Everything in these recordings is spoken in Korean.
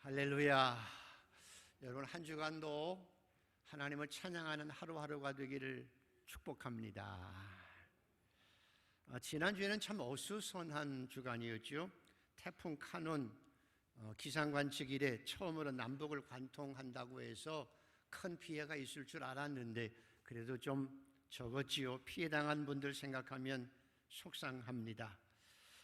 할렐루야. 여러분, 한 주간도 하나님을 찬양하는 하루하루가 되기를 축복합니다. 지난주에는 참 어수선한 주간이었죠. 태풍 카눈 기상관측 이래 처음으로 남북을 관통한다고 해서 큰 피해가 있을 줄 알았는데 그래도 좀 적었지요. 피해당한 분들 생각하면 속상합니다.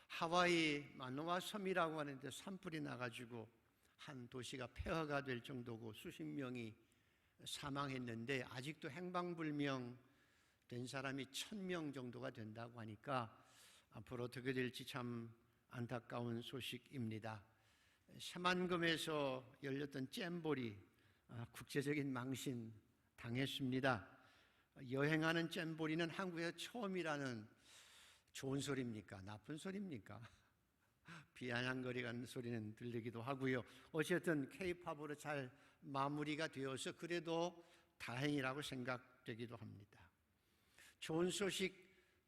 하와이 마누아 섬이라고 하는데 산불이 나가지고 한 도시가 폐허가 될 정도고 수십 명이 사망했는데 아직도 행방불명 된 사람이 1,000명 정도가 된다고 하니까 앞으로 어떻게 될지 참 안타까운 소식입니다. 새만금에서 열렸던 잼볼이 국제적인 망신 당했습니다. 여행하는 잼볼이는 한국에서 처음이라는 좋은 소리입니까? 나쁜 소리입니까? 비아냥거리는 소리는 들리기도 하고요. 어쨌든 K-팝으로 잘 마무리가 되어서 그래도 다행이라고 생각되기도 합니다. 좋은 소식,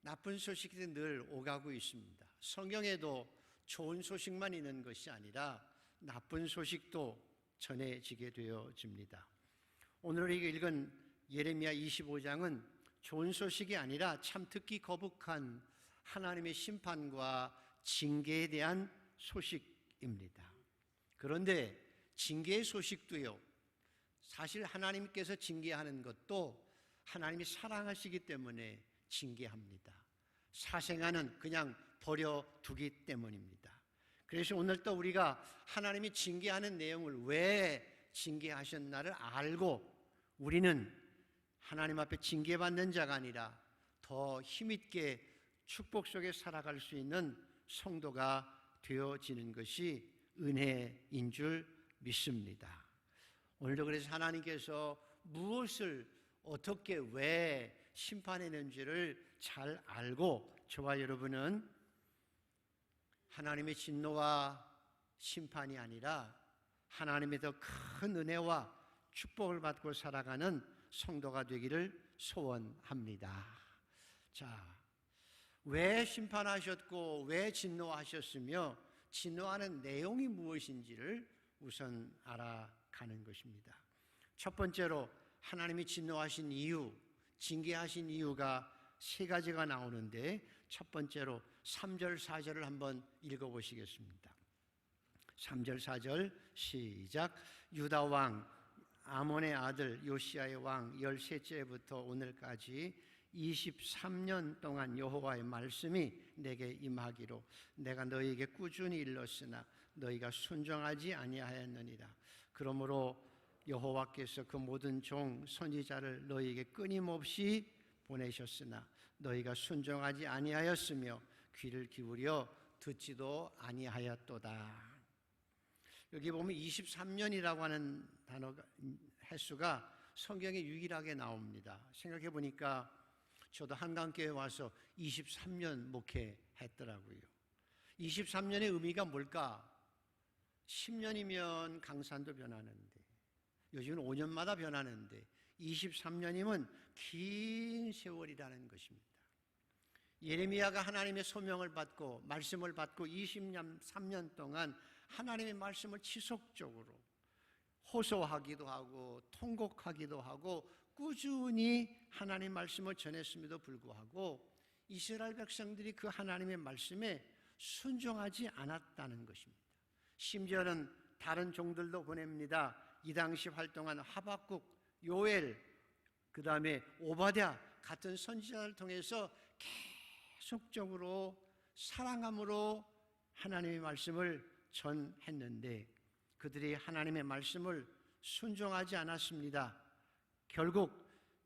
나쁜 소식이 늘 오가고 있습니다. 성경에도 좋은 소식만 있는 것이 아니라 나쁜 소식도 전해지게 되어집니다. 오늘 우리가 읽은 예레미야 25장은 좋은 소식이 아니라 참 듣기 거북한 하나님의 심판과 징계에 대한 소식입니다. 그런데 징계의 소식도요, 사실 하나님께서 징계하는 것도 하나님이 사랑하시기 때문에 징계합니다. 사생아는 그냥 버려두기 때문입니다. 그래서 오늘 또 우리가 하나님이 징계하는 내용을 왜 징계하셨나를 알고 우리는 하나님 앞에 징계받는 자가 아니라 더 힘있게 축복 속에 살아갈 수 있는 성도가 되어지는 것이 은혜인 줄 믿습니다. 오늘도 그래서 하나님께서 무엇을 어떻게 왜 심판했는지를 잘 알고 저와 여러분은 하나님의 진노와 심판이 아니라 하나님의 더 큰 은혜와 축복을 받고 살아가는 성도가 되기를 소원합니다. 자, 왜 심판하셨고 왜 진노하셨으며 진노하는 내용이 무엇인지를 우선 알아가는 것입니다. 첫 번째로 하나님이 진노하신 이유, 징계하신 이유가 세 가지가 나오는데 첫 번째로 3절, 4절을 한번 읽어보시겠습니다. 3절, 4절 시작. 유다 왕 아몬의 아들 요시야의 왕 13째부터 오늘까지 23년 동안 여호와의 말씀이 내게 임하기로 내가 너희에게 꾸준히 일렀으나 너희가 순종하지 아니하였느니라. 그러므로 여호와께서 그 모든 종 선지자를 너희에게 끊임없이 보내셨으나 너희가 순종하지 아니하였으며 귀를 기울여 듣지도 아니하였도다. 여기 보면 23년이라고 하는 단어가 횟수가 성경에 유일하게 나옵니다. 생각해 보니까 저도 한강교회 와서 23년 목회했더라고요. 23년의 의미가 뭘까? 10년이면 강산도 변하는데 요즘은 5년마다 변하는데 23년이면 긴 세월이라는 것입니다. 예레미야가 하나님의 소명을 받고 말씀을 받고 23년 동안 하나님의 말씀을 지속적으로 호소하기도 하고 통곡하기도 하고 꾸준히 하나님의 말씀을 전했음에도 불구하고 이스라엘 백성들이 그 하나님의 말씀에 순종하지 않았다는 것입니다. 심지어는 다른 종들도 보냅니다. 이 당시 활동한 하박국, 요엘, 그 다음에 오바댜 같은 선지자를 통해서 계속적으로 사랑함으로 하나님의 말씀을 전했는데 그들이 하나님의 말씀을 순종하지 않았습니다. 결국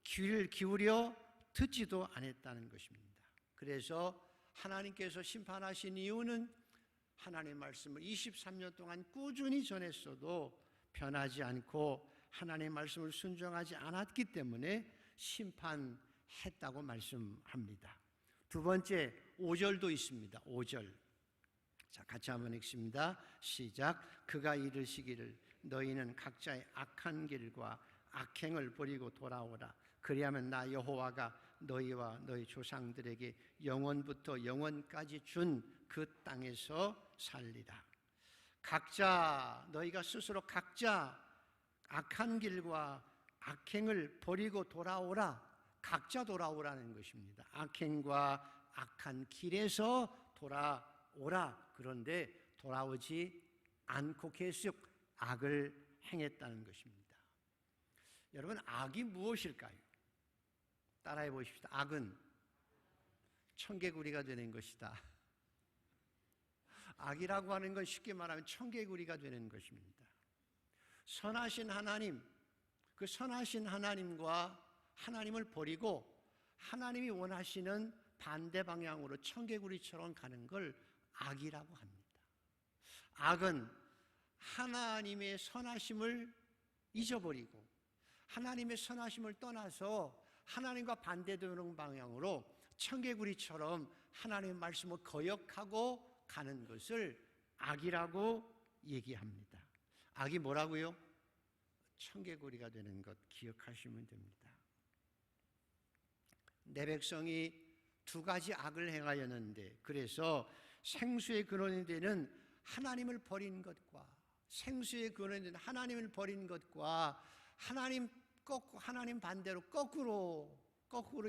귀를 기울여 듣지도 않았다는 것입니다. 그래서 하나님께서 심판하신 이유는 하나님의 말씀을 23년 동안 꾸준히 전했어도 변하지 않고 하나님의 말씀을 순종하지 않았기 때문에 심판했다고 말씀합니다. 두 번째 5절도 있습니다. 5절. 자, 같이 한번 읽습니다. 시작. 그가 이르시기를 너희는 각자의 악한 길과 악행을 버리고 돌아오라. 그리하면 나 여호와가 너희와 너희 조상들에게 영원부터 영원까지 준 그 땅에서 살리라. 너희가 스스로 각자 악한 길과 악행을 버리고 돌아오라. 각자 돌아오라는 것입니다. 악행과 악한 길에서 돌아오라. 그런데 돌아오지 않고 계속 악을 행했다는 것입니다. 여러분, 악이 무엇일까요? 따라해 보십시다. 악은 청개구리가 되는 것이다. 악이라고 하는 건 쉽게 말하면 청개구리가 되는 것입니다. 선하신 하나님, 그 선하신 하나님과 하나님을 버리고 하나님이 원하시는 반대 방향으로 청개구리처럼 가는 걸 악이라고 합니다. 악은 하나님의 선하심을 잊어버리고 하나님의 선하심을 떠나서 하나님과 반대되는 방향으로 청개구리처럼 하나님의 말씀을 거역하고 가는 것을 악이라고 얘기합니다. 악이 뭐라고요? 청개구리가 되는 것 기억하시면 됩니다. 내 백성이 두 가지 악을 행하였는데, 그래서 생수의 근원이 되는 하나님을 버린 것과 생수의 근원이 되는 하나님을 버린 것과 하나님 반대로 거꾸로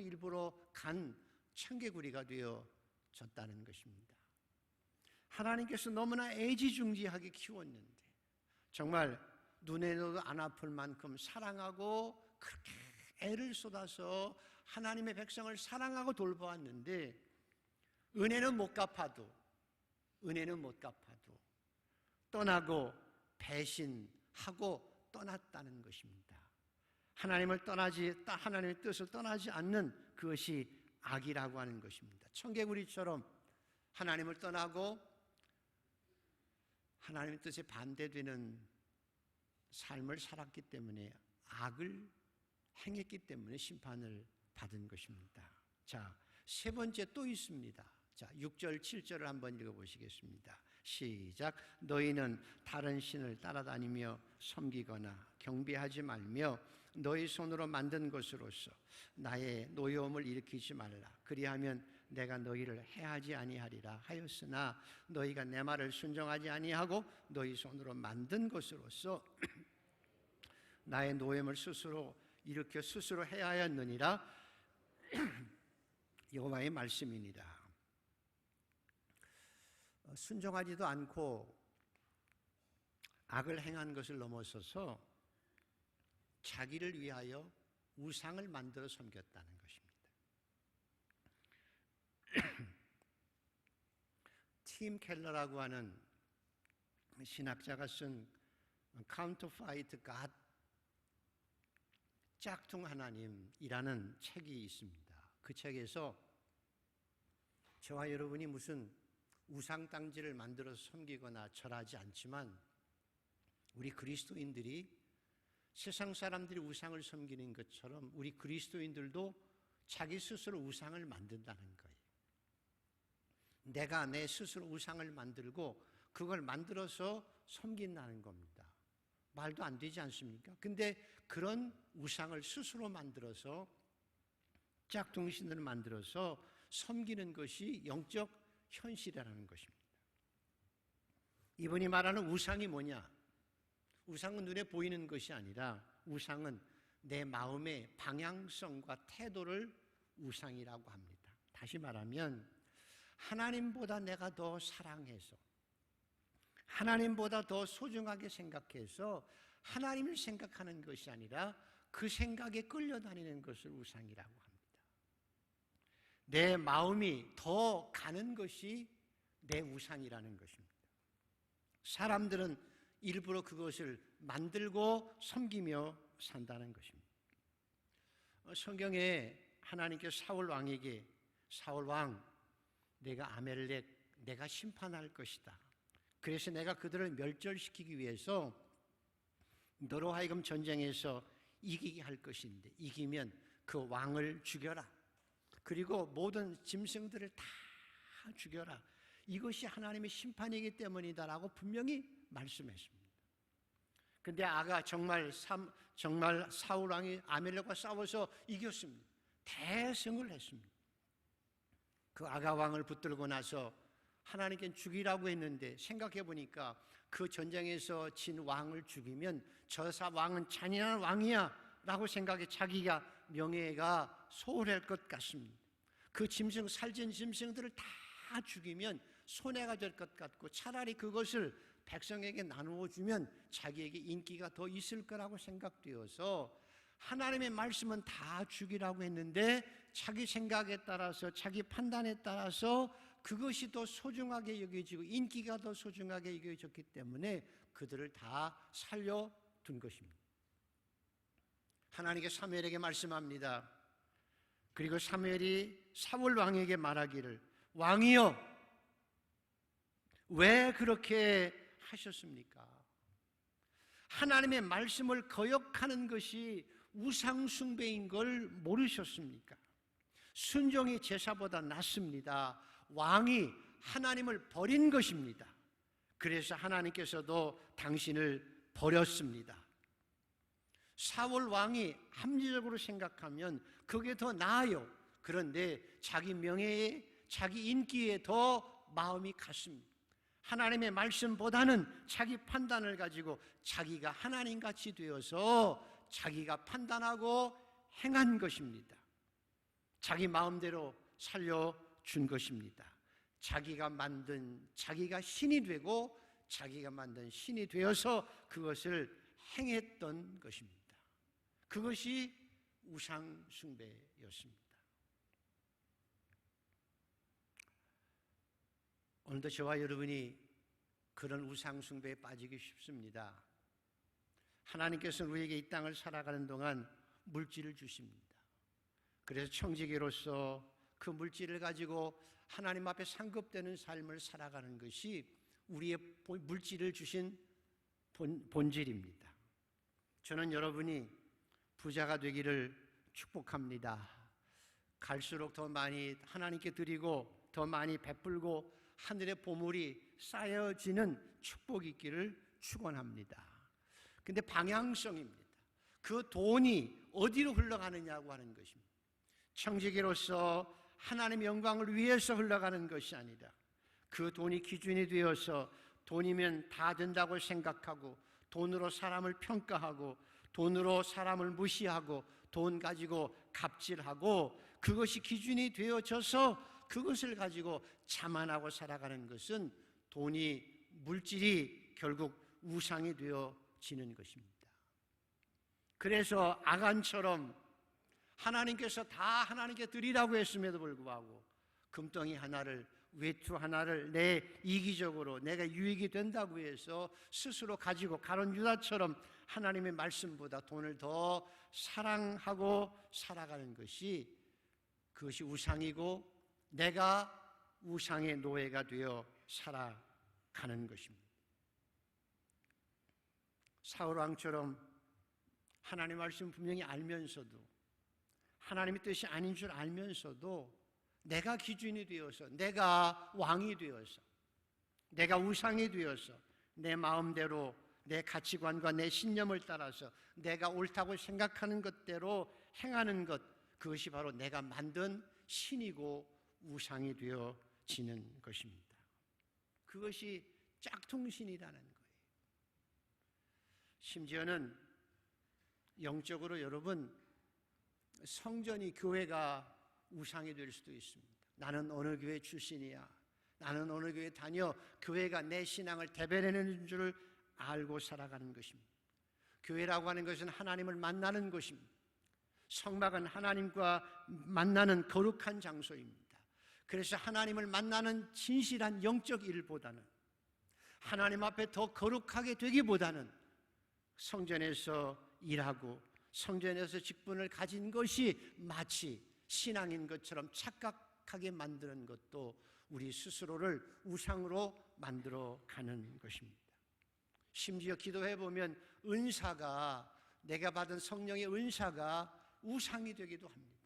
일부러 간 청개구리가 되어졌다는 것입니다. 하나님께서 너무나 애지중지하게 키웠는데, 정말 눈에도 안 아플 만큼 사랑하고 그렇게 애를 쏟아서 하나님의 백성을 사랑하고 돌보았는데, 은혜는 못 갚아도 떠나고 배신하고 떠났다는 것입니다. 하나님의 뜻을 떠나지 않는 그것이 악이라고 하는 것입니다. 청개구리처럼 하나님을 떠나고 하나님의 뜻에 반대되는 삶을 살았기 때문에, 악을 행했기 때문에 심판을 받은 것입니다. 자, 세 번째 또 있습니다. 자, 6절, 7절을 한번 읽어보시겠습니다. 시작. 너희는 다른 신을 따라다니며 섬기거나 경배하지 말며 너희 손으로 만든 것으로서 나의 노여움을 일으키지 말라. 그리하면 내가 너희를 해하지 아니하리라 하였으나 너희가 내 말을 순종하지 아니하고 너희 손으로 만든 것으로서 나의 노여움을 스스로 일으켜 스스로 해하였느니라. 여호와의 말씀이니라. 순종하지도 않고 악을 행한 것을 넘어서서 자기를 위하여 우상을 만들어 섬겼다는 것입니다. 팀 켈러라고 하는 신학자가 쓴 Counterfeit God, 짝퉁 하나님이라는 책이 있습니다. 그 책에서 저와 여러분이 무슨 우상당지를 만들어서 섬기거나 절하지 않지만, 우리 그리스도인들이 세상 사람들이 우상을 섬기는 것처럼 우리 그리스도인들도 자기 스스로 우상을 만든다는 거예요. 내가 내 스스로 우상을 만들고 그걸 만들어서 섬긴다는 겁니다. 말도 안 되지 않습니까? 근데 그런 우상을 스스로 만들어서, 짝퉁신을 만들어서 섬기는 것이 영적 현실이라는 것입니다. 이분이 말하는 우상이 뭐냐? 우상은 눈에 보이는 것이 아니라 우상은 내 마음의 방향성과 태도를 우상이라고 합니다. 다시 말하면 하나님보다 내가 더 사랑해서, 하나님보다 더 소중하게 생각해서 하나님을 생각하는 것이 아니라 그 생각에 끌려다니는 것을 우상이라고 합니다. 내 마음이 더 가는 것이 내 우상이라는 것입니다. 사람들은 일부러 그것을 만들고 섬기며 산다는 것입니다. 성경에 하나님께서 사울 왕에게, 사울 왕, 내가 아멜렉, 내가 심판할 것이다. 그래서 내가 그들을 멸절시키기 위해서 너로 하여금 전쟁에서 이기게 할 것인데, 이기면 그 왕을 죽여라. 그리고 모든 짐승들을 다 죽여라. 이것이 하나님의 심판이기 때문이다라고 분명히 말씀했습니다. 근데 아가 정말 사울 왕이 아멜렉과 싸워서 이겼습니다. 대승을 했습니다. 그 아가 왕을 붙들고 나서 하나님께는 죽이라고 했는데 생각해 보니까 그 전쟁에서 진 왕을 죽이면 저 왕은 잔인한 왕이야 라고 생각해 자기가 명예가 소홀할 것 같습니다. 그 짐승, 살찐 짐승들을 다 죽이면 손해가 될 것 같고 차라리 그것을 백성에게 나누어 주면 자기에게 인기가 더 있을 거라고 생각되어서 하나님의 말씀은 다 죽이라고 했는데 자기 생각에 따라서 자기 판단에 따라서 그것이 더 소중하게 여겨지고 인기가 더 소중하게 여겨졌기 때문에 그들을 다 살려둔 것입니다. 하나님께 사무엘에게 말씀합니다. 그리고 사무엘이 사울 왕에게 말하기를 왕이여 왜 그렇게 하셨습니까? 하나님의 말씀을 거역하는 것이 우상숭배인 걸 모르셨습니까? 순종이 제사보다 낫습니다. 왕이 하나님을 버린 것입니다. 그래서 하나님께서도 당신을 버렸습니다. 사울 왕이 합리적으로 생각하면 그게 더 나아요. 그런데 자기 명예에 자기 인기에 더 마음이 갔습니다. 하나님의 말씀보다는 자기 판단을 가지고 자기가 하나님같이 되어서 자기가 판단하고 행한 것입니다. 자기 마음대로 살려준 것입니다. 자기가 만든 자기가 신이 되고 자기가 만든 신이 되어서 그것을 행했던 것입니다. 그것이 우상 숭배였습니다. 오늘도 저와 여러분이 그런 우상 숭배에 빠지기 쉽습니다. 하나님께서는 우리에게 이 땅을 살아가는 동안 물질을 주십니다. 그래서 청지기로서 그 물질을 가지고 하나님 앞에 상급되는 삶을 살아가는 것이 우리의 물질을 주신 본질입니다. 저는 여러분이 부자가 되기를 축복합니다. 갈수록 더 많이 하나님께 드리고 더 많이 베풀고 하늘의 보물이 쌓여지는 축복이 있기를 축원합니다. 근데 방향성입니다. 그 돈이 어디로 흘러가느냐고 하는 것입니다. 청지기로서 하나님의 영광을 위해서 흘러가는 것이 아니라 그 돈이 기준이 되어서 돈이면 다 된다고 생각하고 돈으로 사람을 평가하고 돈으로 사람을 무시하고 돈 가지고 갑질하고 그것이 기준이 되어져서 그것을 가지고 자만하고 살아가는 것은 돈이 물질이 결국 우상이 되어지는 것입니다. 그래서 아간처럼 하나님께서 다 하나님께 드리라고 했음에도 불구하고 금덩이 하나를 외투 하나를 내 이기적으로 내가 유익이 된다고 해서 스스로 가지고 가론 유다처럼 하나님의 말씀보다 돈을 더 사랑하고 살아가는 것이 그것이 우상이고 내가 우상의 노예가 되어 살아가는 것입니다. 사울 왕처럼 하나님의 말씀 분명히 알면서도 하나님의 뜻이 아닌 줄 알면서도 내가 기준이 되어서 내가 왕이 되어서 내가 우상이 되어서 내 마음대로 내 가치관과 내 신념을 따라서 내가 옳다고 생각하는 것대로 행하는 것 그것이 바로 내가 만든 신이고 우상이 되어지는 것입니다. 그것이 짝퉁신이라는 거예요. 심지어는 영적으로 여러분 성전이 교회가 우상이 될 수도 있습니다. 나는 어느 교회 출신이야. 나는 어느 교회 다녀. 교회가 내 신앙을 대변하는 줄 알고 살아가는 것입니다. 교회라고 하는 것은 하나님을 만나는 것입니다. 성막은 하나님과 만나는 거룩한 장소입니다. 그래서 하나님을 만나는 진실한 영적 일보다는 하나님 앞에 더 거룩하게 되기보다는 성전에서 일하고 성전에서 직분을 가진 것이 마치 신앙인 것처럼 착각하게 만드는 것도 우리 스스로를 우상으로 만들어 가는 것입니다. 심지어 기도해 보면 은사가 내가 받은 성령의 은사가 우상이 되기도 합니다.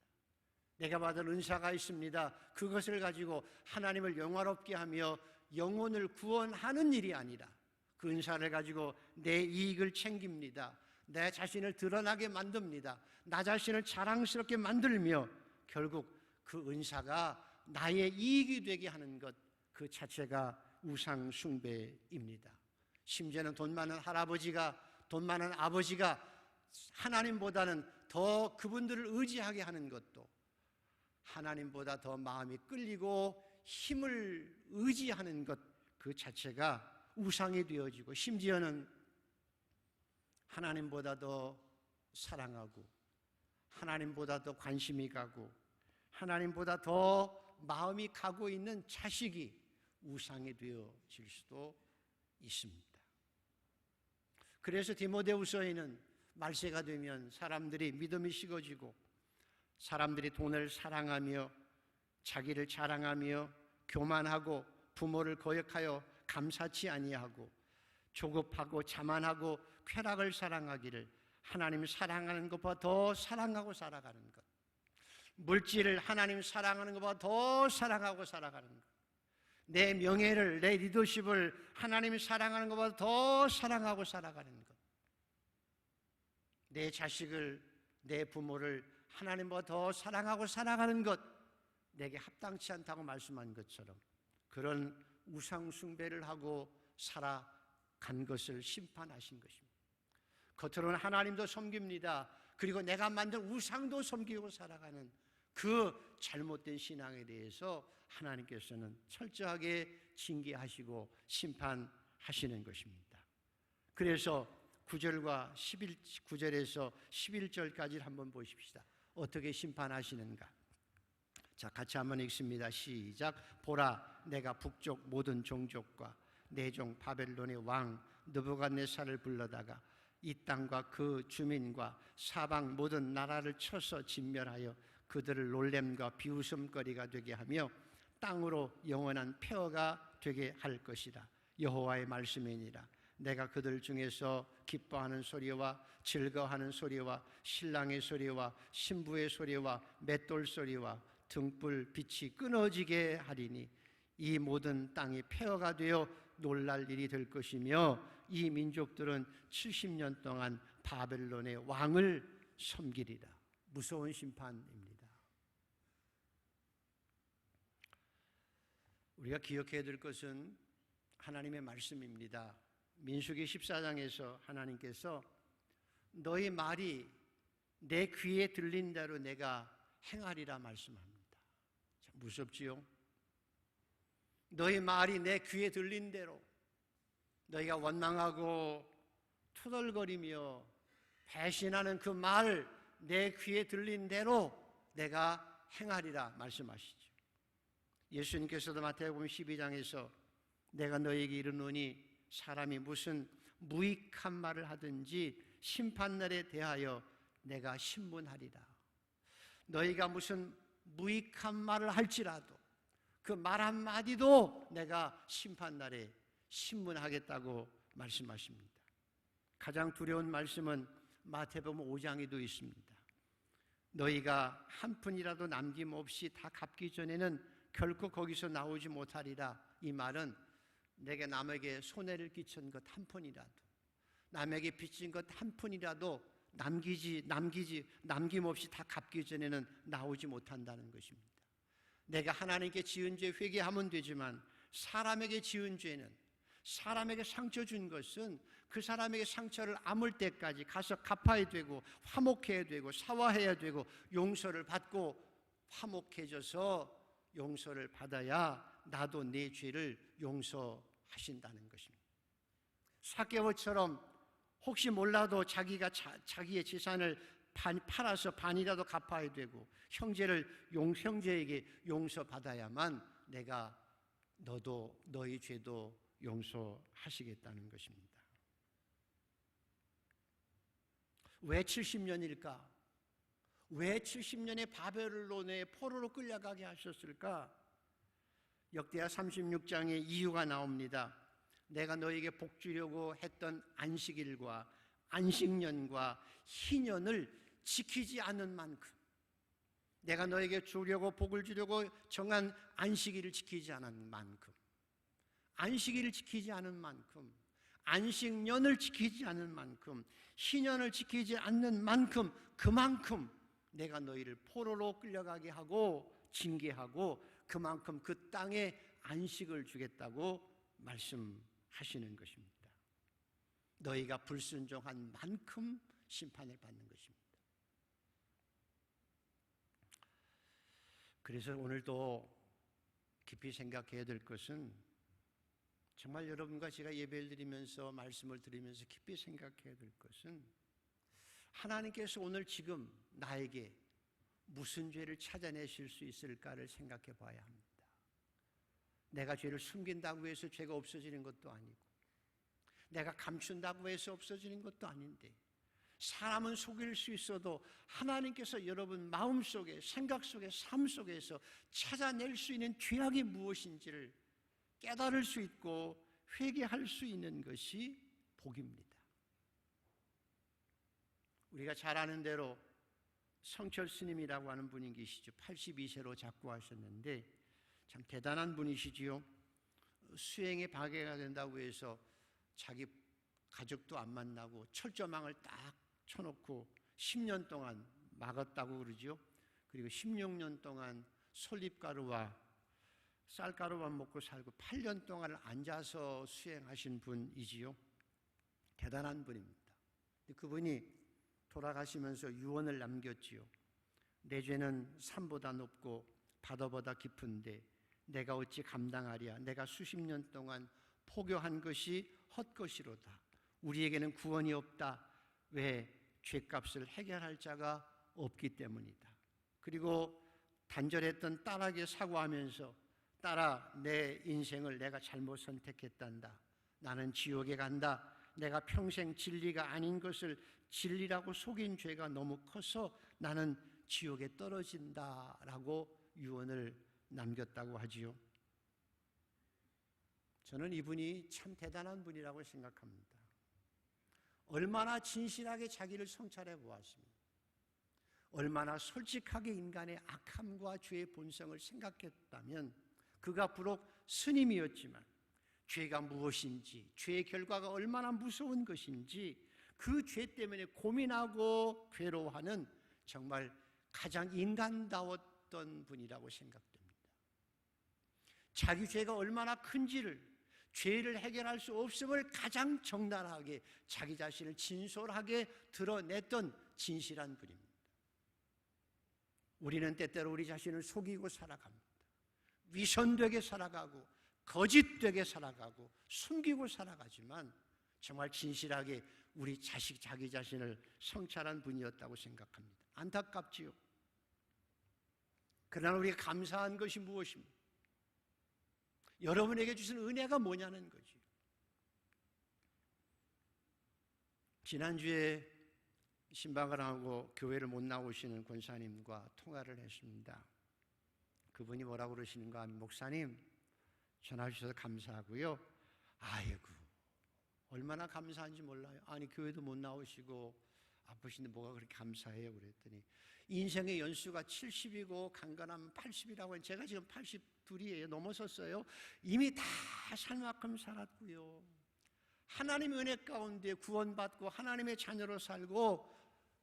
내가 받은 은사가 있습니다. 그것을 가지고 하나님을 영화롭게 하며 영혼을 구원하는 일이 아니라 그 은사를 가지고 내 이익을 챙깁니다. 내 자신을 드러나게 만듭니다. 나 자신을 자랑스럽게 만들며 결국 그 은사가 나의 이익이 되게 하는 것, 그 자체가 우상 숭배입니다. 심지어는 돈 많은 할아버지가, 돈 많은 아버지가 하나님보다는 더 그분들을 의지하게 하는 것도, 하나님보다 더 마음이 끌리고 힘을 의지하는 것 그 자체가 우상이 되어지고, 심지어는 하나님보다 더 사랑하고 하나님보다 더 관심이 가고 하나님보다 더 마음이 가고 있는 자식이 우상이 되어질 수도 있습니다. 그래서 디모데후서에는 말세가 되면 사람들이 믿음이 식어지고, 사람들이 돈을 사랑하며 자기를 자랑하며 교만하고 부모를 거역하여 감사치 아니하고 조급하고 자만하고 쾌락을 사랑하기를 하나님 사랑하는 것보다 더 사랑하고 살아가는 것, 물질을 하나님 사랑하는 것보다 더 사랑하고 살아가는 것, 내 명예를, 내 리더십을 하나님이 사랑하는 것보다 더 사랑하고 살아가는 것, 내 자식을, 내 부모를 하나님보다 더 사랑하고 살아가는 것, 내게 합당치 않다고 말씀한 것처럼 그런 우상 숭배를 하고 살아간 것을 심판하신 것입니다. 겉으로는 하나님도 섬깁니다. 그리고 내가 만든 우상도 섬기고 살아가는 그 잘못된 신앙에 대해서 하나님께서는 철저하게 징계하시고 심판하시는 것입니다. 그래서 9절과 9절에서 11절까지를 한번 보십시다. 어떻게 심판하시는가? 자, 같이 한번 읽습니다. 시작. 보라, 내가 북쪽 모든 종족과 내 종 바벨론의 왕 느부갓네살을 불러다가 이 땅과 그 주민과 사방 모든 나라를 쳐서 진멸하여 그들을 놀램과 비웃음거리가 되게 하며 땅으로 영원한 폐허가 되게 할 것이다. 여호와의 말씀이니라. 내가 그들 중에서 기뻐하는 소리와 즐거워하는 소리와 신랑의 소리와 신부의 소리와 맷돌 소리와 등불 빛이 끊어지게 하리니 이 모든 땅이 폐허가 되어 놀랄 일이 될 것이며 이 민족들은 70년 동안 바벨론의 왕을 섬기리라. 무서운 심판입니다. 우리가 기억해야 될 것은 하나님의 말씀입니다. 민수기 14장에서 하나님께서 너희 말이 내 귀에 들린 대로 내가 행하리라 말씀합니다. 참 무섭지요? 너희 말이 내 귀에 들린 대로, 너희가 원망하고 투덜거리며 배신하는 그 말 내 귀에 들린 대로 내가 행하리라 말씀하시죠. 예수님께서도 마태복음 12장에서 내가 너희에게 이르노니 사람이 무슨 무익한 말을 하든지 심판날에 대하여 내가 신문하리라. 너희가 무슨 무익한 말을 할지라도 그 말 한마디도 내가 심판날에 신문하겠다고 말씀하십니다. 가장 두려운 말씀은 마태복음 5장에도 있습니다. 너희가 한 푼이라도 남김없이 다 갚기 전에는 결코 거기서 나오지 못하리라. 이 말은 내게 남에게 손해를 끼친 것 한 푼이라도, 남에게 빚진 것 한 푼이라도 남김없이 다 갚기 전에는 나오지 못한다는 것입니다. 내가 하나님께 지은 죄 회개하면 되지만 사람에게 지은 죄는, 사람에게 상처 준 것은 그 사람에게 상처를 아물 때까지 가서 갚아야 되고 화목해야 되고 사화해야 되고 용서를 받고 화목해져서 용서를 받아야 나도 내 죄를 용서하신다는 것입니다. 삭개오처럼 혹시 몰라도 자기가 자기의 재산을 팔아서 반이라도 갚아야 되고 형제에게 용서받아야만 내가 너희 죄도 용서하시겠다는 것입니다. 왜 70년일까? 왜 70년의 바벨론의 포로로 끌려가게 하셨을까? 역대하 36장에 이유가 나옵니다. 내가 너에게 복 주려고 했던 안식일과 안식년과 희년을 지키지 않은 만큼, 내가 너에게 주려고 복을 주려고 정한 안식일을 지키지 않은 만큼, 안식일을 지키지 않은 만큼, 안식년을 지키지 않은 만큼, 희년을 지키지 않는 만큼, 그만큼 내가 너희를 포로로 끌려가게 하고 징계하고 그만큼 그 땅에 안식을 주겠다고 말씀하시는 것입니다. 너희가 불순종한 만큼 심판을 받는 것입니다. 그래서 오늘도 깊이 생각해야 될 것은 정말 여러분과 제가 예배를 드리면서 말씀을 드리면서 깊이 생각해야 될 것은 하나님께서 오늘 지금 나에게 무슨 죄를 찾아내실 수 있을까를 생각해 봐야 합니다. 내가 죄를 숨긴다고 해서 죄가 없어지는 것도 아니고 내가 감춘다고 해서 없어지는 것도 아닌데 사람은 속일 수 있어도 하나님께서 여러분 마음속에 생각 속에 삶 속에서 찾아낼 수 있는 죄악이 무엇인지를 깨달을 수 있고 회개할 수 있는 것이 복입니다. 우리가 잘 아는 대로 성철 스님이라고 하는 분이 계시죠. 82세로 작고하셨는데 참 대단한 분이시지요. 수행에 방해가 된다고 해서 자기 가족도 안 만나고 철조망을 딱 쳐놓고 10년 동안 막았다고 그러죠. 그리고 16년 동안 솔잎가루와 쌀가루만 먹고 살고 8년 동안 앉아서 수행하신 분이지요. 대단한 분입니다. 그분이 돌아가시면서 유언을 남겼지요. 내 죄는 산보다 높고 바다보다 깊은데 내가 어찌 감당하랴. 내가 수십 년 동안 포교한 것이 헛것이로다. 우리에게는 구원이 없다. 왜? 죄값을 해결할 자가 없기 때문이다. 그리고 단절했던 딸에게 사과하면서 딸아, 내 인생을 내가 잘못 선택했단다. 나는 지옥에 간다. 내가 평생 진리가 아닌 것을 진리라고 속인 죄가 너무 커서 나는 지옥에 떨어진다라고 유언을 남겼다고 하지요. 저는 이분이 참 대단한 분이라고 생각합니다. 얼마나 진실하게 자기를 성찰해 보았습니다. 얼마나 솔직하게 인간의 악함과 죄의 본성을 생각했다면 그가 비록 스님이었지만 죄가 무엇인지, 죄의 결과가 얼마나 무서운 것인지 그 죄 때문에 고민하고 괴로워하는 정말 가장 인간다웠던 분이라고 생각됩니다. 자기 죄가 얼마나 큰지를, 죄를 해결할 수 없음을 가장 적나라하게 자기 자신을 진솔하게 드러냈던 진실한 분입니다. 우리는 때때로 우리 자신을 속이고 살아갑니다. 위선되게 살아가고 거짓되게 살아가고 숨기고 살아가지만 정말 진실하게 우리 자기 자신을 성찰한 분이었다고 생각합니다. 안타깝지요. 그러나 우리가 감사한 것이 무엇입니까? 여러분에게 주신 은혜가 뭐냐는 거지. 지난주에 신방을 하고 교회를 못 나오시는 권사님과 통화를 했습니다. 그분이 뭐라고 그러시는가 하면 목사님 전화 주셔서 감사하고요. 아이고 얼마나 감사한지 몰라요. 아니 교회도 못 나오시고 아프신데 뭐가 그렇게 감사해요? 그랬더니 인생의 연수가 70이고 강건하면 80이라고 제가 지금 82이에요. 넘어섰어요. 이미 다 살 만큼 살았고요. 하나님의 은혜 가운데 구원받고 하나님의 자녀로 살고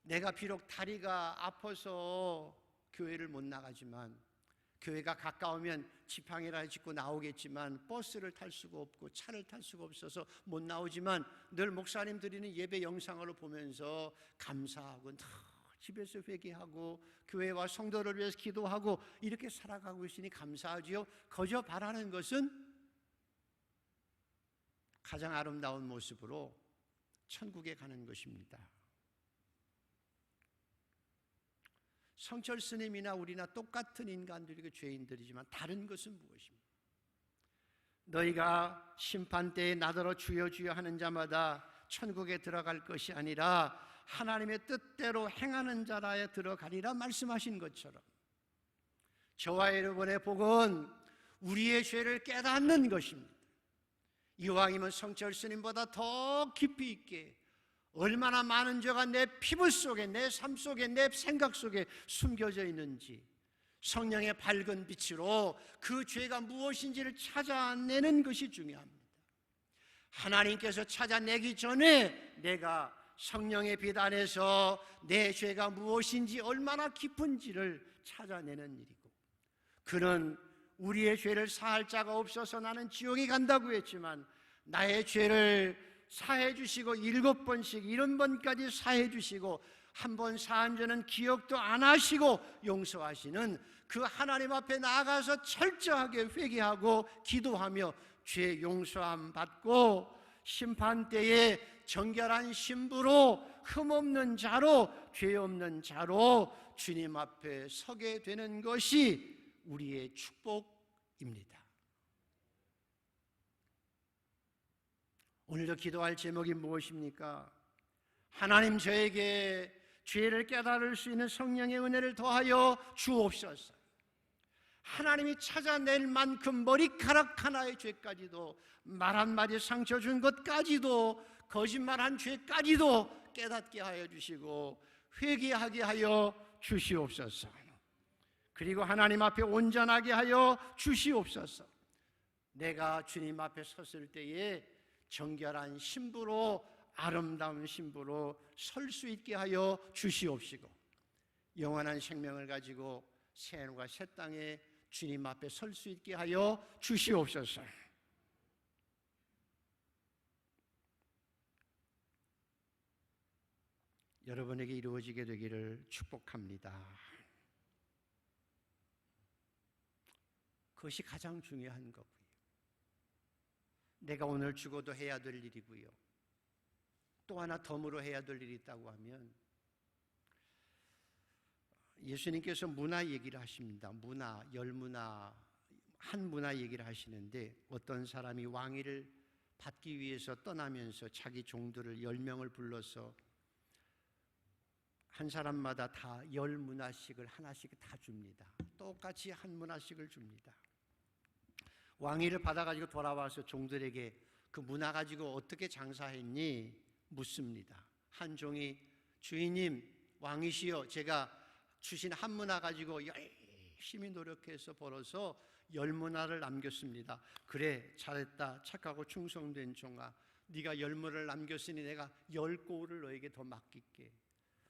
내가 비록 다리가 아파서 교회를 못 나가지만 교회가 가까우면 지팡이라 짚고 나오겠지만 버스를 탈 수가 없고 차를 탈 수가 없어서 못 나오지만 늘 목사님 드리는 예배 영상으로 보면서 감사하고 집에서 회개하고 교회와 성도를 위해서 기도하고 이렇게 살아가고 있으니 감사하지요. 거저 바라는 것은 가장 아름다운 모습으로 천국에 가는 것입니다. 성철 스님이나 우리나 똑같은 인간들이고 죄인들이지만 다른 것은 무엇입니까? 너희가 심판때에 나더러 주여 주여 하는 자마다 천국에 들어갈 것이 아니라 하나님의 뜻대로 행하는 자라에 들어가리라 말씀하신 것처럼 저와 여러분의 복은 우리의 죄를 깨닫는 것입니다. 이왕이면 성철 스님보다 더 깊이 있게 얼마나 많은 죄가 내 피부 속에, 내 삶 속에, 내 생각 속에 숨겨져 있는지 성령의 밝은 빛으로 그 죄가 무엇인지를 찾아내는 것이 중요합니다. 하나님께서 찾아내기 전에 내가 성령의 빛 안에서 내 죄가 무엇인지 얼마나 깊은지를 찾아내는 일이고 그는 우리의 죄를 사할 자가 없어서 나는 지옥에 간다고 했지만 나의 죄를 사해 주시고 7번씩 70번까지 사해 주시고 한 번 사한 죄는 기억도 안 하시고 용서하시는 그 하나님 앞에 나아가서 철저하게 회개하고 기도하며 죄 용서함 받고 심판 때에 정결한 신부로 흠없는 자로 죄 없는 자로 주님 앞에 서게 되는 것이 우리의 축복입니다. 오늘도 기도할 제목이 무엇입니까? 하나님, 저에게 죄를 깨달을 수 있는 성령의 은혜를 더하여 주옵소서. 하나님이 찾아낼 만큼 머리카락 하나의 죄까지도, 말 한마디 상처 준 것까지도, 거짓말한 죄까지도 깨닫게 하여 주시고 회개하게 하여 주시옵소서. 그리고 하나님 앞에 온전하게 하여 주시옵소서. 내가 주님 앞에 섰을 때에 정결한 신부로, 아름다운 신부로 설 수 있게 하여 주시옵시고 영원한 생명을 가지고 새 하늘과 새 땅에 주님 앞에 설 수 있게 하여 주시옵소서. 여러분에게 이루어지게 되기를 축복합니다. 그것이 가장 중요한 거고요. 내가 오늘 죽어도 해야 될 일이고요. 또 하나 덤으로 해야 될 일이 있다고 하면 예수님께서 문화 얘기를 하십니다. 문화, 열문화, 한 문화 얘기를 하시는데 어떤 사람이 왕위를 받기 위해서 떠나면서 자기 종들을 10명을 불러서 한 사람마다 다 10문화씩을 하나씩 다 줍니다. 똑같이 한 문화씩을 줍니다. 왕위를 받아가지고 돌아와서 종들에게 그 문화 가지고 어떻게 장사했니? 묻습니다. 한 종이 주인님, 왕이시여, 제가 주신 한 문화 가지고 열심히 노력해서 벌어서 10문화를 남겼습니다. 그래, 잘했다. 착하고 충성된 종아, 네가 10문화를 남겼으니 내가 10고울을 너에게 더 맡길게.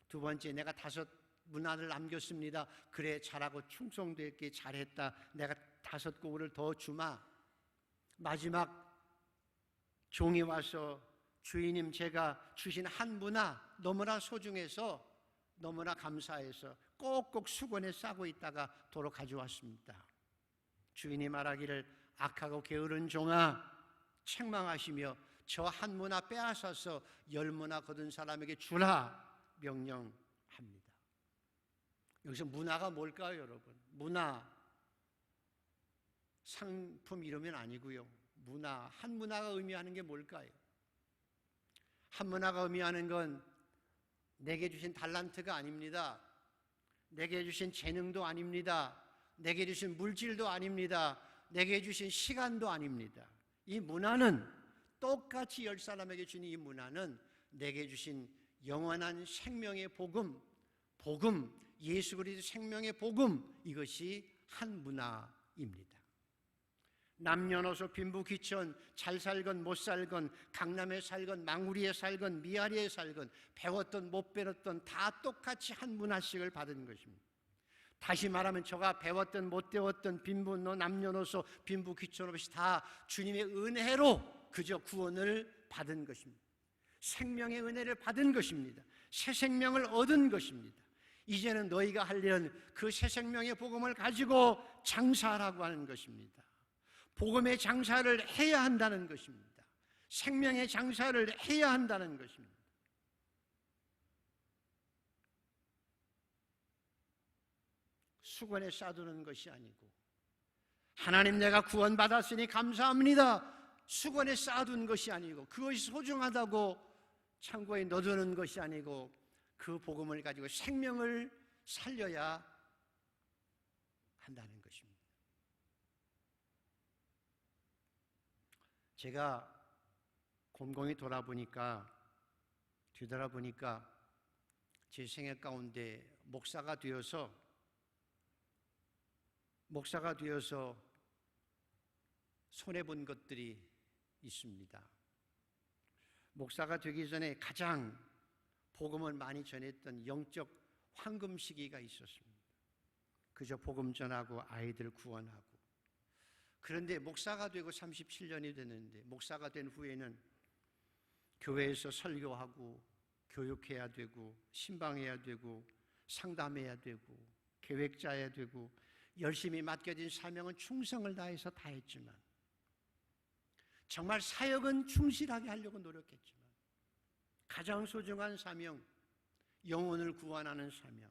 두 번째, 내가 5문화를 남겼습니다. 그래, 잘하고 충성되게 잘했다. 내가 5고울을 더 주마. 마지막 종이 와서 주인님, 제가 주신 한 문화 너무나 소중해서 너무나 감사해서 꼭꼭 수건에 싸고 있다가 도로 가져왔습니다. 주인이 말하기를 악하고 게으른 종아, 책망하시며 저 한 문화 빼앗아서 10문화 거둔 사람에게 주라 명령합니다. 여기서 문화가 뭘까요, 여러분? 문화, 상품 이름은 아니고요. 문화, 한 문화가 의미하는 게 뭘까요? 한 문화가 의미하는 건 내게 주신 달란트가 아닙니다. 내게 주신 재능도 아닙니다. 내게 주신 물질도 아닙니다. 내게 주신 시간도 아닙니다. 이 문화는 똑같이 10사람에게 주는 이 문화는 내게 주신 영원한 생명의 복음, 예수 그리스도 생명의 복음, 이것이 한 문화입니다. 남녀노소 빈부귀천, 잘 살건 못 살건, 강남에 살건 망우리에 살건 미아리에 살건, 배웠던 못 배웠던 다 똑같이 한 문화씩을 받은 것입니다. 다시 말하면 저가 배웠던 못 배웠던 남녀노소 빈부귀천 없이 다 주님의 은혜로 그저 구원을 받은 것입니다. 생명의 은혜를 받은 것입니다. 새 생명을 얻은 것입니다. 이제는 너희가 할 일은 그 새 생명의 복음을 가지고 장사하라고 하는 것입니다. 복음의 장사를 해야 한다는 것입니다. 생명의 장사를 해야 한다는 것입니다. 수건에 싸두는 것이 아니고, 하나님 내가 구원받았으니 감사합니다, 수건에 싸둔 것이 아니고, 그것이 소중하다고 창고에 넣어두는 것이 아니고, 그 복음을 가지고 생명을 살려야 한다는 것입니다. 제가 곰곰이 뒤돌아보니까 제 생애 가운데 목사가 되어서 손해본 것들이 있습니다. 목사가 되기 전에 가장 복음을 많이 전했던 영적 황금 시기가 있었습니다. 그저 복음 전하고 아이들 구원하고 그런데 목사가 되고 37년이 됐는데, 목사가 된 후에는 교회에서 설교하고 교육해야 되고 신방해야 되고 상담해야 되고 계획 짜야 되고 열심히 맡겨진 사명은 충성을 다해서 다 했지만, 정말 사역은 충실하게 하려고 노력했지만, 가장 소중한 사명, 영혼을 구원하는 사명,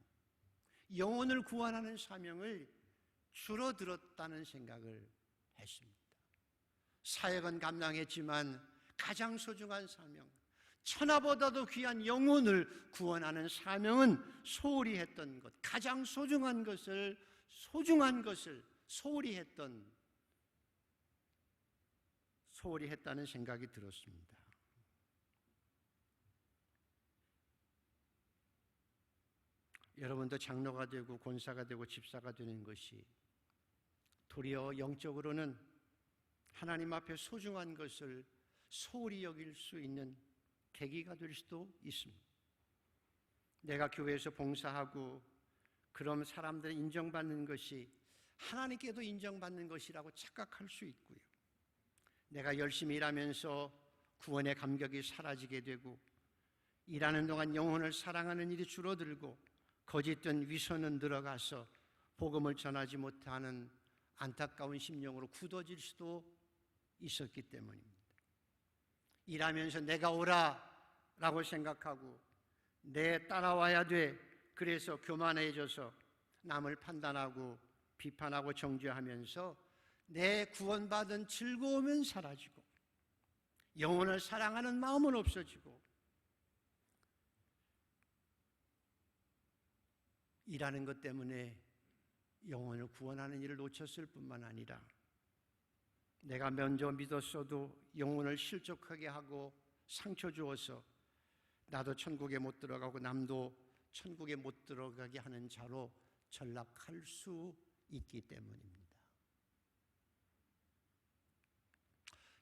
영혼을 구원하는 사명을 줄어들었다는 생각을 했습니다. 사역은 감당했지만 가장 소중한 사명, 천하보다도 귀한 영혼을 구원하는 사명은 소홀히 했던 것, 가장 소중한 것을 소홀히 했다는 생각이 들었습니다. 여러분도 장로가 되고 권사가 되고 집사가 되는 것이 도리어 영적으로는 하나님 앞에 소중한 것을 소홀히 여길 수 있는 계기가 될 수도 있습니다. 내가 교회에서 봉사하고 그럼 사람들이 인정받는 것이 하나님께도 인정받는 것이라고 착각할 수 있고요. 내가 열심히 일하면서 구원의 감격이 사라지게 되고 일하는 동안 영혼을 사랑하는 일이 줄어들고 거짓된 위선은 늘어가서 복음을 전하지 못하는 안타까운 심령으로 굳어질 수도 있었기 때문입니다. 일하면서 내가 오라라고 생각하고 내 따라와야 돼, 그래서 교만해져서 남을 판단하고 비판하고 정죄하면서 내 구원받은 즐거움은 사라지고 영혼을 사랑하는 마음은 없어지고 일하는 것 때문에 영혼을 구원하는 일을 놓쳤을 뿐만 아니라 내가 먼저 믿었어도 영혼을 실족하게 하고 상처 주어서 나도 천국에 못 들어가고 남도 천국에 못 들어가게 하는 자로 전락할 수 있기 때문입니다.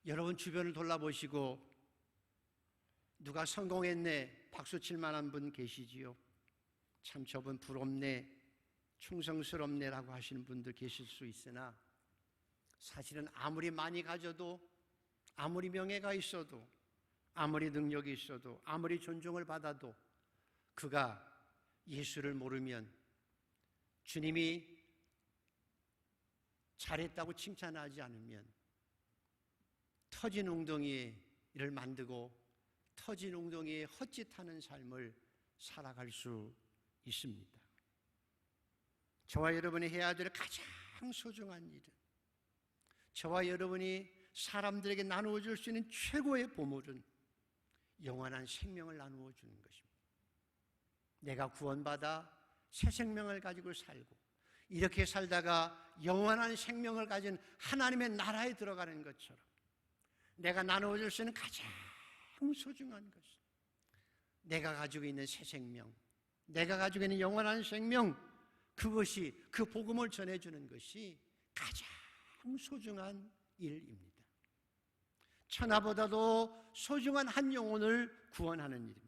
여러분 주변을 돌아보시고 누가 성공했네 박수칠 만한 분 계시지요? 참 저분 부럽네, 충성스럽네라고 하시는 분들 계실 수 있으나 사실은 아무리 많이 가져도, 아무리 명예가 있어도, 아무리 능력이 있어도, 아무리 존중을 받아도 그가 예수를 모르면, 주님이 잘했다고 칭찬하지 않으면 터진 웅덩이를 만들고 터진 웅덩이에 헛짓하는 삶을 살아갈 수 있습니다. 저와 여러분이 해야 될 가장 소중한 일은, 저와 여러분이 사람들에게 나누어 줄 수 있는 최고의 보물은 영원한 생명을 나누어 주는 것입니다. 내가 구원받아 새 생명을 가지고 살고 이렇게 살다가 영원한 생명을 가진 하나님의 나라에 들어가는 것처럼 내가 나누어 줄 수 있는 가장 소중한 것, 내가 가지고 있는 새 생명, 내가 가지고 있는 영원한 생명, 그것이, 그 복음을 전해주는 것이 가장 소중한 일입니다. 천하보다도 소중한 한 영혼을 구원하는 일입니다.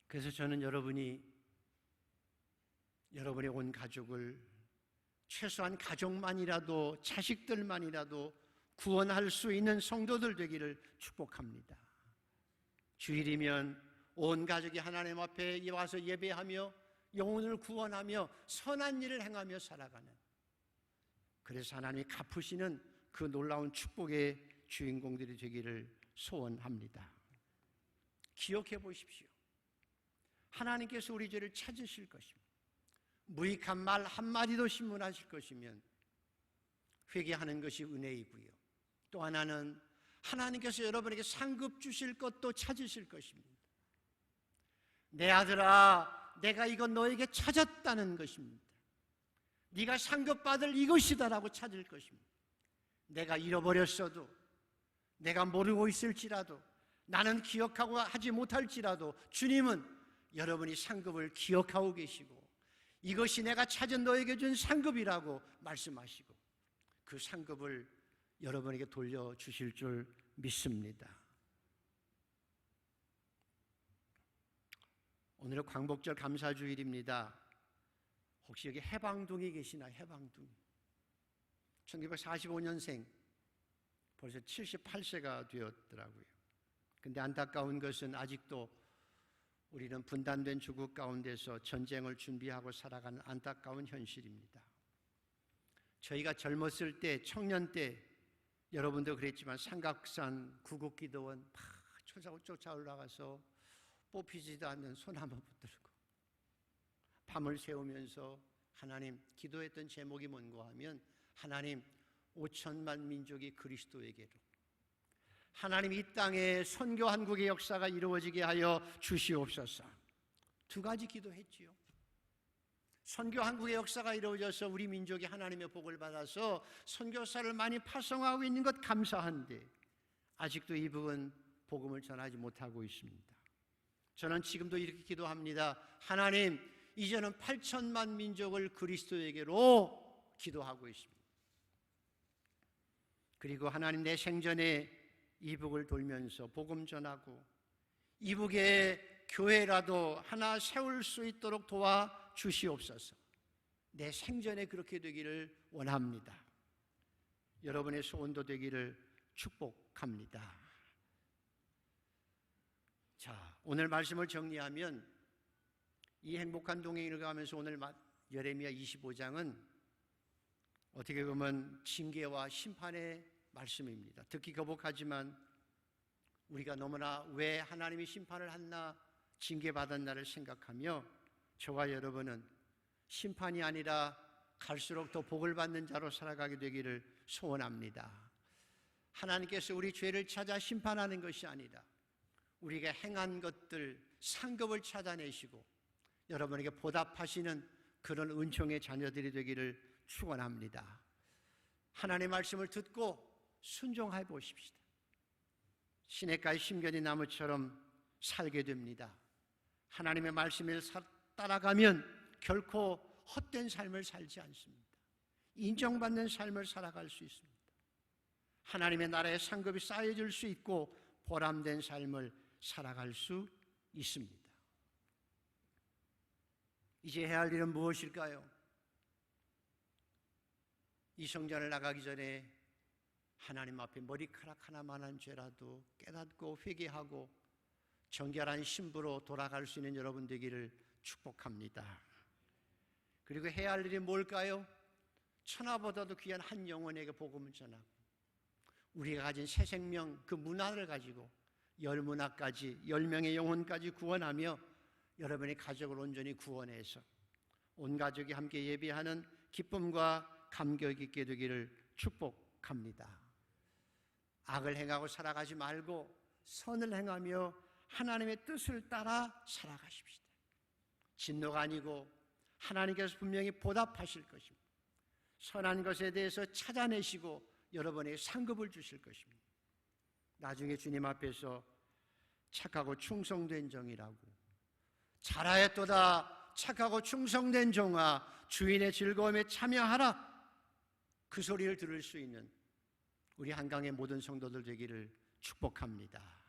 그래서 저는 여러분의 온 가족을 최소한 가족만이라도, 자식들만이라도 구원할 수 있는 성도들 되기를 축복합니다. 주일이면 온 가족이 하나님 앞에 와서 예배하며 영혼을 구원하며 선한 일을 행하며 살아가는, 그래서 하나님이 갚으시는 그 놀라운 축복의 주인공들이 되기를 소원합니다. 기억해 보십시오. 하나님께서 우리 죄를 찾으실 것입니다. 무익한 말 한마디도 신문하실 것이면 회개하는 것이 은혜이고요. 또 하나는 하나님께서 여러분에게 상급 주실 것도 찾으실 것입니다. 내 아들아, 내가 이건 너에게 찾았다는 것입니다. 네가 상급 받을 이것이다라고 찾을 것입니다. 내가 잃어버렸어도, 내가 모르고 있을지라도, 나는 기억하고 하지 못할지라도 주님은 여러분이 상급을 기억하고 계시고 이것이 내가 찾은 너에게 준 상급이라고 말씀하시고 그 상급을 여러분에게 돌려주실 줄 믿습니다. 오늘은 광복절 감사주일입니다. 혹시 여기 해방둥이 계시나요? 해방둥이. 1945년생, 벌써 78세가 되었더라고요. 근데 안타까운 것은 아직도 우리는 분단된 조국 가운데서 전쟁을 준비하고 살아가는 안타까운 현실입니다. 저희가 젊었을 때, 청년 때, 여러분도 그랬지만 삼각산 구국기도원 막 쫓아 올라가서 뽑히지도 않는 소나무 붙들고 밤을 새우면서 하나님, 기도했던 제목이 뭔가 하면 하나님, 5천만 민족이 그리스도에게로, 하나님 이 땅에 선교 한국의 역사가 이루어지게 하여 주시옵소서. 두 가지 기도했지요. 선교 한국의 역사가 이루어져서 우리 민족이 하나님의 복을 받아서 선교사를 많이 파송하고 있는 것 감사한데 아직도 이 부분 복음을 전하지 못하고 있습니다. 저는 지금도 이렇게 기도합니다. 하나님, 이제는 8천만 민족을 그리스도에게로 기도하고 있습니다. 그리고 하나님, 내 생전에 이북을 돌면서 복음 전하고 이북의 교회라도 하나 세울 수 있도록 도와주시옵소서. 내 생전에 그렇게 되기를 원합니다. 여러분의 소원도 되기를 축복합니다. 자, 오늘 말씀을 정리하면 이 행복한 동행을 가면서 오늘 예레미야 25장은 어떻게 보면 징계와 심판의 말씀입니다. 듣기 거북하지만 우리가 너무나 왜 하나님이 심판을 했나, 징계받았나를 생각하며 저와 여러분은 심판이 아니라 갈수록 더 복을 받는 자로 살아가게 되기를 소원합니다. 하나님께서 우리 죄를 찾아 심판하는 것이 아니라 우리가 행한 것들 상급을 찾아내시고 여러분에게 보답하시는 그런 은총의 자녀들이 되기를 축원합니다. 하나님의 말씀을 듣고 순종해 보십시다. 시냇가의 심겨진 나무처럼 살게 됩니다. 하나님의 말씀을 따라가면 결코 헛된 삶을 살지 않습니다. 인정받는 삶을 살아갈 수 있습니다. 하나님의 나라의 상급이 쌓여질 수 있고 보람된 삶을 살아갈 수 있습니다. 이제 해야 할 일은 무엇일까요? 이 성전을 나가기 전에 하나님 앞에 머리카락 하나만한 죄라도 깨닫고 회개하고 정결한 신부로 돌아갈 수 있는 여러분 되기를 축복합니다. 그리고 해야 할 일이 뭘까요? 천하보다도 귀한 한 영혼에게 복음을 전하고 우리가 가진 새 생명 그 문화를 가지고 10문화까지 10명의 영혼까지 구원하며 여러분의 가족을 온전히 구원해서 온 가족이 함께 예배하는 기쁨과 감격이 있게 되기를 축복합니다. 악을 행하고 살아가지 말고 선을 행하며 하나님의 뜻을 따라 살아가십시다. 진노가 아니고 하나님께서 분명히 보답하실 것입니다. 선한 것에 대해서 찾아내시고 여러분에게 상급을 주실 것입니다. 나중에 주님 앞에서 착하고 충성된 종이라고, 잘하였도다 착하고 충성된 종아 주인의 즐거움에 참여하라, 그 소리를 들을 수 있는 우리 한강의 모든 성도들 되기를 축복합니다.